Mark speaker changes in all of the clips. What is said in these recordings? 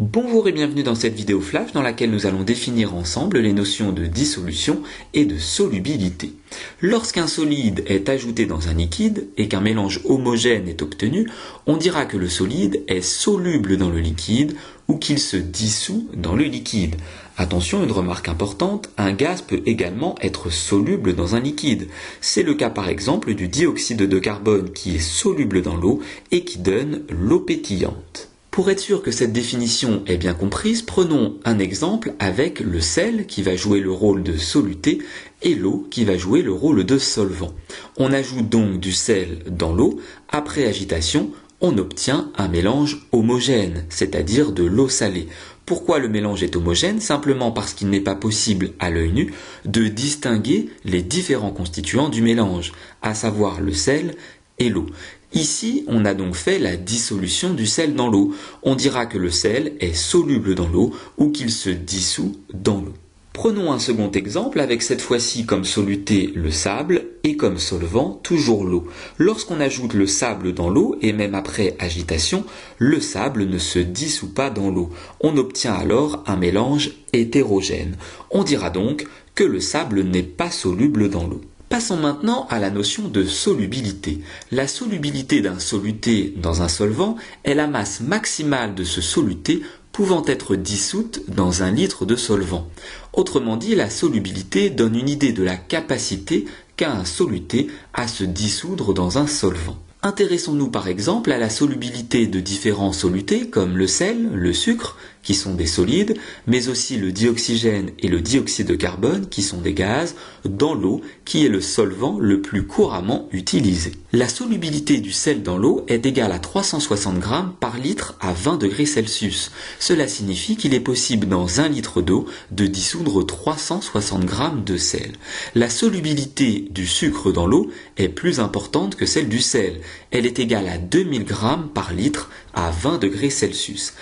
Speaker 1: Bonjour et bienvenue dans cette vidéo flash dans laquelle nous allons définir ensemble les notions de dissolution et de solubilité. Lorsqu'un solide est ajouté dans un liquide et qu'un mélange homogène est obtenu, on dira que le solide est soluble dans le liquide ou qu'il se dissout dans le liquide. Attention, une remarque importante, un gaz peut également être soluble dans un liquide. C'est le cas par exemple du dioxyde de carbone qui est soluble dans l'eau et qui donne l'eau pétillante. Pour être sûr que cette définition est bien comprise, prenons un exemple avec le sel qui va jouer le rôle de soluté et l'eau qui va jouer le rôle de solvant. On ajoute donc du sel dans l'eau, après agitation, on obtient un mélange homogène, c'est-à-dire de l'eau salée. Pourquoi le mélange est homogène? Simplement parce qu'il n'est pas possible à l'œil nu de distinguer les différents constituants du mélange, à savoir le sel et l'eau. Ici, on a donc fait la dissolution du sel dans l'eau. On dira que le sel est soluble dans l'eau ou qu'il se dissout dans l'eau. Prenons un second exemple avec cette fois-ci comme soluté le sable et comme solvant toujours l'eau. Lorsqu'on ajoute le sable dans l'eau et même après agitation, le sable ne se dissout pas dans l'eau. On obtient alors un mélange hétérogène. On dira donc que le sable n'est pas soluble dans l'eau. Passons maintenant à la notion de solubilité. La solubilité d'un soluté dans un solvant est la masse maximale de ce soluté pouvant être dissoute dans un litre de solvant. Autrement dit, la solubilité donne une idée de la capacité qu'a un soluté à se dissoudre dans un solvant. Intéressons-nous par exemple à la solubilité de différents solutés comme le sel, le sucre, qui sont des solides, mais aussi le dioxygène et le dioxyde de carbone, qui sont des gaz, dans l'eau, qui est le solvant le plus couramment utilisé. La solubilité du sel dans l'eau est égale à 360 g par litre à 20 degrés Celsius. Cela signifie qu'il est possible dans 1 litre d'eau de dissoudre 360 g de sel. La solubilité du sucre dans l'eau est plus importante que celle du sel. Elle est égale à 2000 g par litre à 20 degrés Celsius.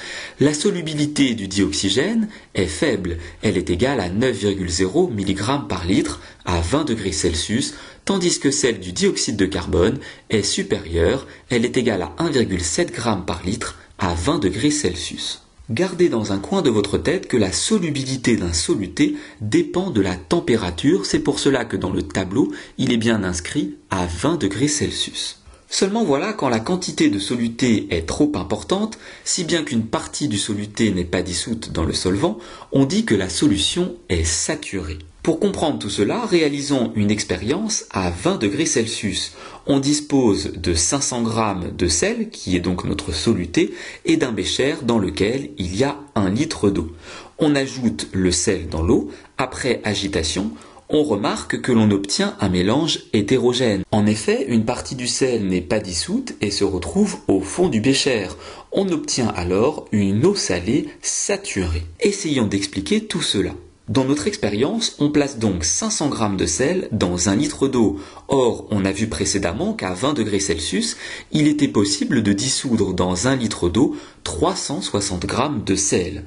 Speaker 1: La solubilité du dioxygène est faible, elle est égale à 9,0 mg par litre à 20 degrés Celsius, tandis que celle du dioxyde de carbone est supérieure, elle est égale à 1,7 g par litre à 20 degrés Celsius. Gardez dans un coin de votre tête que la solubilité d'un soluté dépend de la température, c'est pour cela que dans le tableau, il est bien inscrit à 20 degrés Celsius. Seulement voilà, quand la quantité de soluté est trop importante, si bien qu'une partie du soluté n'est pas dissoute dans le solvant, on dit que la solution est saturée. Pour comprendre tout cela, réalisons une expérience à 20 degrés Celsius. On dispose de 500 g de sel, qui est donc notre soluté, et d'un bécher dans lequel il y a 1 litre d'eau. On ajoute le sel dans l'eau, après agitation, on remarque que l'on obtient un mélange hétérogène. En effet, une partie du sel n'est pas dissoute et se retrouve au fond du bécher. On obtient alors une eau salée saturée. Essayons d'expliquer tout cela. Dans notre expérience, on place donc 500 g de sel dans 1 litre d'eau. Or, on a vu précédemment qu'à 20 degrés Celsius, il était possible de dissoudre dans 1 litre d'eau 360 g de sel.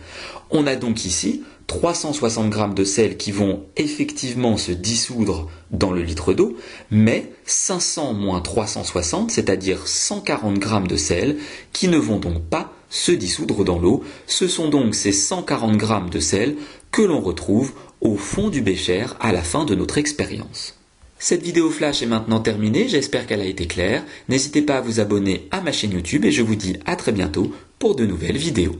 Speaker 1: On a donc ici 360 g de sel qui vont effectivement se dissoudre dans le litre d'eau, mais 500 moins 360, c'est-à-dire 140 g de sel, qui ne vont donc pas se dissoudre dans l'eau. Ce sont donc ces 140 g de sel que l'on retrouve au fond du bécher à la fin de notre expérience. Cette vidéo flash est maintenant terminée, j'espère qu'elle a été claire. N'hésitez pas à vous abonner à ma chaîne YouTube et je vous dis à très bientôt pour de nouvelles vidéos.